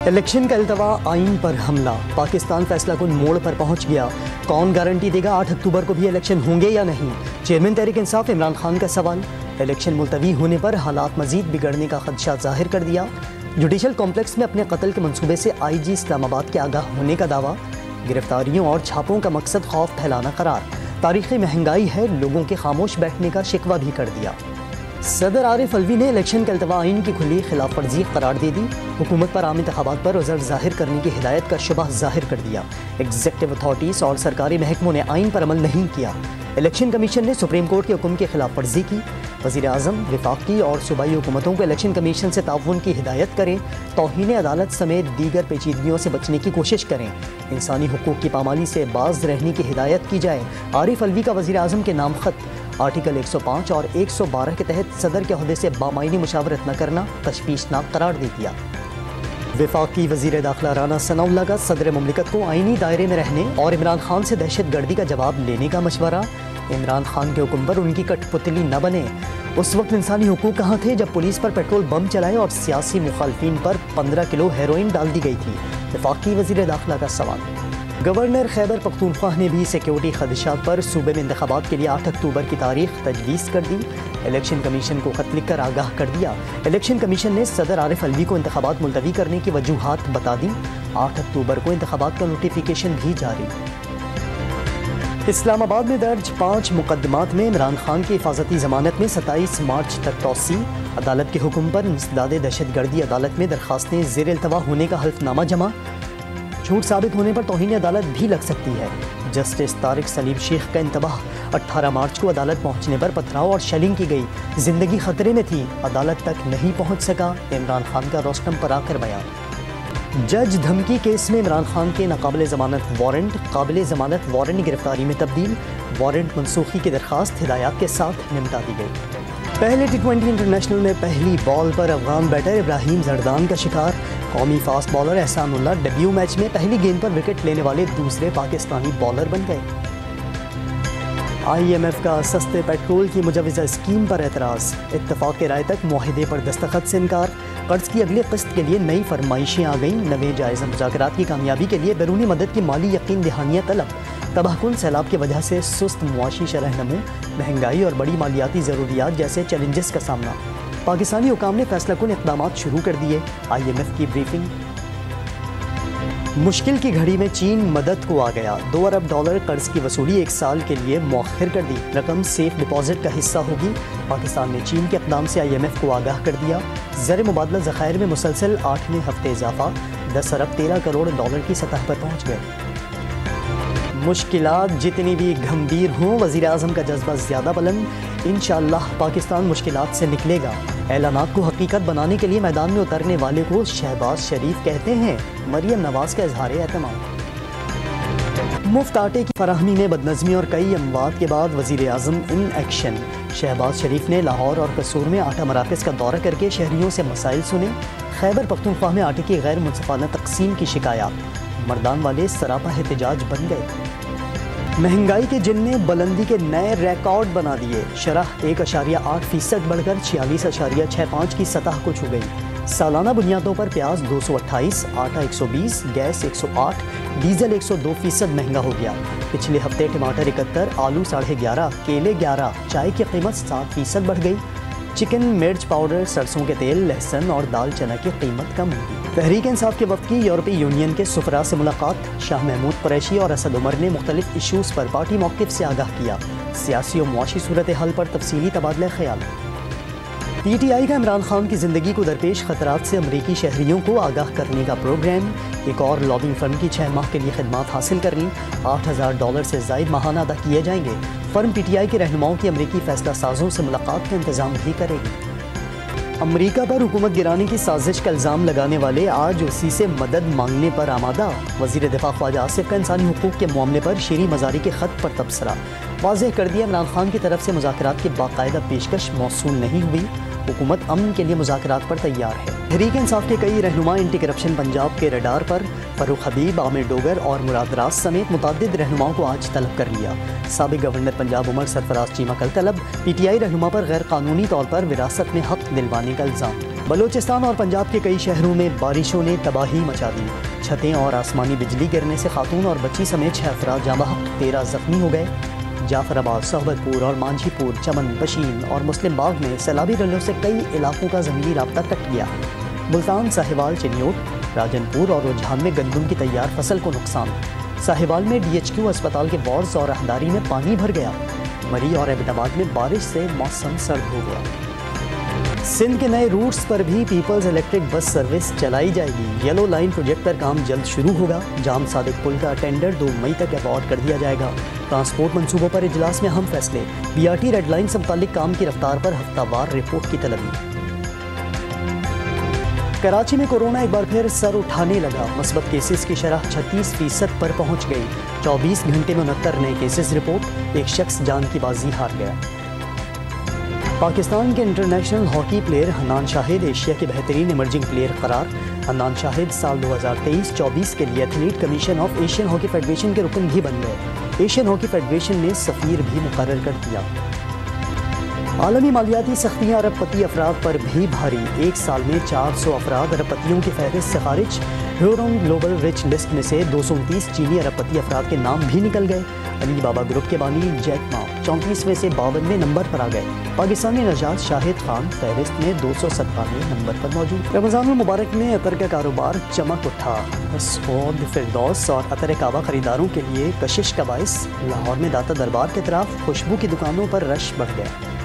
Election کا التوا، آئین پر حملہ، پاکستان فیصلہ کن موڑ پر پہنچ گیا۔ کون گارنٹی دے گا 8 اکتوبر کو بھی الیکشن ہوں گے یا نہیں؟ چیئرمین تحریک انصاف عمران خان کا سوال۔ الیکشن ملتوی ہونے پر حالات مزید بگڑنے کا خدشہ ظاہر کر دیا۔ جوڈیشل کمپلیکس میں اپنے قتل کے منصوبے سے آئی جی اسلام آباد کے آگاہ ہونے کا دعویٰ۔ گرفتاریوں اور چھاپوں کا مقصد خوف پھیلانا قرار۔ تاریخی مہنگائی ہے، لوگوں کے خاموش بیٹھنے کا شکوہ بھی کر دیا۔ صدر عارف الوی نے الیکشن کے التوا آئین کی کھلی خلاف ورزی قرار دے دی۔ حکومت پر عام انتخابات پر عذر ظاہر کرنے کی ہدایت کا شبہ ظاہر کر دیا۔ ایگزیکٹو اتھارٹیز اور سرکاری محکموں نے آئین پر عمل نہیں کیا۔ الیکشن کمیشن نے سپریم کورٹ کے حکم کی خلاف ورزی کی۔ وزیر اعظم وفاقی اور صوبائی حکومتوں کو الیکشن کمیشن سے تعاون کی ہدایت کریں، توہین عدالت سمیت دیگر پیچیدگیوں سے بچنے کی کوشش کریں، انسانی حقوق کی پامالی سے باز رہنے کی ہدایت کی جائے۔ عارف الوی کا وزیر اعظم کے نام خط۔ آرٹیکل 105 اور 112 کے تحت صدر کے عہدے سے بامعنی مشاورت نہ کرنا تشویشناک قرار دے دیا۔ وفاقی وزیر داخلہ رانا ثناء اللہ کا صدر مملکت کو آئینی دائرے میں رہنے اور عمران خان سے دہشت گردی کا جواب لینے کا مشورہ۔ عمران خان کے حکم پر ان کی کٹ پتلی نہ بنے۔ اس وقت انسانی حقوق کہاں تھے جب پولیس پر پیٹرول بم چلائے اور سیاسی مخالفین پر 15 کلو ہیروئن ڈال دی گئی تھی؟ وفاقی وزیر داخلہ کا سوال۔ گورنر خیبر پختونخوا نے بھی سیکیورٹی خدشات پر صوبے میں انتخابات کے لیے 8 اکتوبر کی تاریخ تجویز کر دی۔ الیکشن کمیشن کو خط لکھ کر آگاہ کر دیا۔ الیکشن کمیشن نے صدر عارف الوی کو انتخابات ملتوی کرنے کی وجوہات بتا دی۔ 8 اکتوبر کو انتخابات کا نوٹیفیکیشن بھی جاری۔ اسلام آباد میں درج 5 مقدمات میں عمران خان کی حفاظتی ضمانت میں 27 مارچ تک توسیع۔ عدالت کے حکم پر انسداد دہشت گردی عدالت میں درخواستیں زیر التوا ہونے کا حلف نامہ جمع۔ جھوٹ ثابت ہونے پر توہین عدالت بھی لگ سکتی ہے۔ جسٹس طارق سلیم شیخ کا انتباہ، 18 مارچ کو عدالت پہنچنے پر پتھراؤ اور شیلنگ کی گئی، زندگی خطرے میں تھی، عدالت تک نہیں پہنچ سکا۔ عمران خان کا روسٹم پر آ کر بیان۔ جج دھمکی کیس میں عمران خان کے ناقابل ضمانت وارنٹ قابل ضمانت وارنٹ گرفتاری میں تبدیل، وارنٹ منسوخی کی درخواست ہدایات کے ساتھ نمٹا دی گئی۔ پہلے ٹی20 انٹرنیشنل میں پہلی بال پر افغان بیٹر ابراہیم زردان کا شکار، قومی فاسٹ بالر احسان اللہ ڈیبیو میچ میں پہلی گیند پر وکٹ لینے والے دوسرے پاکستانی بالر بن گئے۔ IMF کا سستے پیٹرول کی مجوزہ اسکیم پر اعتراض، اتفاق رائے تک معاہدے پر دستخط سے انکار، قرض کی اگلی قسط کے لیے نئی فرمائشیں آ گئیں، نویں جائزہ مذاکرات کی کامیابی کے لیے بیرونی مدد کی مالی یقین دہانیاں طلب، تباہ کن سیلاب کی وجہ سے سست معاشی شرح نمو، مہنگائی اور بڑی مالیاتی ضروریات جیسے چیلنجز کا سامنا۔ پاکستانی حکام نے فیصلہ کن اقدامات شروع کر دیے، IMF کی بریفنگ۔ مشکل کی گھڑی میں چین مدد کو آ گیا، $2 ارب قرض کی وصولی 1 سال کے لیے مؤخر کر دی، رقم سیف ڈپازٹ کا حصہ ہوگی۔ پاکستان نے چین کے اقدام سے IMF کو آگاہ کر دیا۔ زر مبادلہ ذخائر میں مسلسل 8ویں ہفتے اضافہ، $10 ارب 13 کروڑ کی سطح پر پہنچ گئے۔ مشکلات جتنی بھی گھمبیر ہوں، وزیر اعظم کا جذبہ زیادہ بلند، انشاءاللہ پاکستان مشکلات سے نکلے گا۔ اعلانات کو حقیقت بنانے کے لیے میدان میں اترنے والے کو شہباز شریف کہتے ہیں، مریم نواز کا اظہار اعتماد۔ مفت آٹے کی فراہمی میں بدنظمی اور کئی اموات کے بعد وزیر اعظم ان ایکشن، شہباز شریف نے لاہور اور قصور میں آٹا مراکز کا دورہ کر کے شہریوں سے مسائل سنے۔ خیبر پختونخوا میں آٹے کی غیر منصفانہ تقسیم کی شکایات، مردان والے سراپا احتجاج بن گئے۔ مہنگائی کے جن نے بلندی کے نئے ریکارڈ بنا دیے، شرح 1.8% بڑھ کر 46.65 کی سطح کو چھو گئی۔ سالانہ بنیادوں پر پیاز 228، آٹا 120، گیس 108، ڈیزل 102% مہنگا ہو گیا۔ پچھلے ہفتے ٹماٹر 71، آلو 11.5، کیلے 11، چائے کی قیمت 7% بڑھ گئی۔ چکن، مرچ پاؤڈر، سرسوں کے تیل، لہسن اور دال چنا کی قیمت کم ہوئی۔ تحریک انصاف کے وفد کی یورپی یونین کے سفراء سے ملاقات، شاہ محمود قریشی اور اسد عمر نے مختلف ایشوز پر پارٹی موقف سے آگاہ کیا، سیاسی و معاشی صورتحال پر تفصیلی تبادلہ خیال۔ PTI کا عمران خان کی زندگی کو درپیش خطرات سے امریکی شہریوں کو آگاہ کرنے کا پروگرام، ایک اور لابنگ فرم کی 6 ماہ کے لیے خدمات حاصل کرنی، $8,000 سے زائد ماہانہ ادا کیے جائیں گے۔ فرم PTI کے رہنماؤں کی امریکی فیصلہ سازوں سے ملاقات کا انتظام بھی کرے گی۔ امریکہ پر حکومت گرانے کی سازش کا الزام لگانے والے آج اسی سے مدد مانگنے پر آمادہ، وزیر دفاع خواجہ آصف کا انسانی حقوق کے معاملے پر شیریں مزاری کے خط پر تبصرہ، واضح کر دیا عمران خان کی طرف سے مذاکرات کی باقاعدہ پیشکش موصول نہیں ہوئی، حکومت امن کے لیے مذاکرات پر تیار ہے۔ تحریک انصاف کے کئی رہنما اینٹی کرپشن پنجاب کے رڈار پر فاروق حبیب، عامر ڈوگر اور مراد راز سمیت متعدد رہنماؤں کو آج طلب کر لیا۔ سابق گورنر پنجاب عمر سرفراز چیمہ کل طلب، پی ٹی آئی رہنما پر غیر قانونی طور پر وراثت میں حق دلوانے کا الزام۔ بلوچستان اور پنجاب کے کئی شہروں میں بارشوں نے تباہی مچا دی، چھتیں اور آسمانی بجلی گرنے سے خاتون اور بچی سمیت 6 افراد جاں بحق، 13 زخمی ہو گئے۔ جعفر آباد، صحبت پور اور مانجھی پور، چمن، بشین اور مسلم باغ میں سیلابی رنوں سے کئی علاقوں کا زمینی رابطہ کٹ گیا۔ ملتان، ساہیوال، چنیوٹ، راجن پور اور رجحان میں گندم کی تیار فصل کو نقصان۔ ساہیوال میں ڈی ایچ کیو اسپتال کے وارڈز اور اہنداری میں پانی بھر گیا۔ مری اور ایبٹ آباد میں بارش سے موسم سرد ہو گیا۔ سندھ کے نئے روٹس پر بھی پیپلز الیکٹرک بس سروس چلائی جائے گی۔ یلو لائن پروجیکٹ پر کام جلد شروع ہوگا۔ جام صادق پل کا ٹینڈر 2 مئی تک ایوارڈ کر دیا جائے گا۔ ٹرانسپورٹ منصوبوں پر اجلاس میں اہم فیصلے۔ B R T red line سے متعلق کام کی رفتار پر ہفتہ وار رپورٹ کی طلبی۔ کراچی میں کورونا ایک بار پھر سر اٹھانے لگا، مثبت کیسز کی شرح 36% پر پہنچ گئی۔ 24 گھنٹے میں 69 نئے کیسز رپورٹ، ایک شخص جان کی بازی ہار گیا۔ پاکستان کے انٹرنیشنل ہاکی پلیئر حنان شاہد ایشیا کے بہترین ایمرجنگ پلیئر قرار۔ حنان شاہد سال 2023-24 کے لیے athlete commission of Asian hockey federation کے رکن بھی بن گئے۔ ایشین ہاکی فیڈریشن نے سفیر بھی مقرر کر دیا۔ عالمی مالیاتی سختیاں ارب پتی افراد پر بھی بھاری، ایک سال میں 400 افراد ارب پتیوں کی فہرست سے خارج۔ ہیورون گلوبل ریچ لسٹ میں سے 229 چینی ارب پتی افراد کے نام بھی نکل گئے۔ علی بابا گروپ کے بانی جیک ما 34 میں سے 52ویں نمبر پر آ گئے۔ پاکستانی نژاد شاہد خان فہرست میں 297 نمبر پر موجود۔ رمضان المبارک میں عطر کا کاروبار چمک اٹھا۔ سعود فردوس اور عطر کعبہ خریداروں کے لیے کشش کا باعث۔ لاہور میں داتا دربار کے طرف خوشبو کی دکانوں پر رش بڑھ گیا۔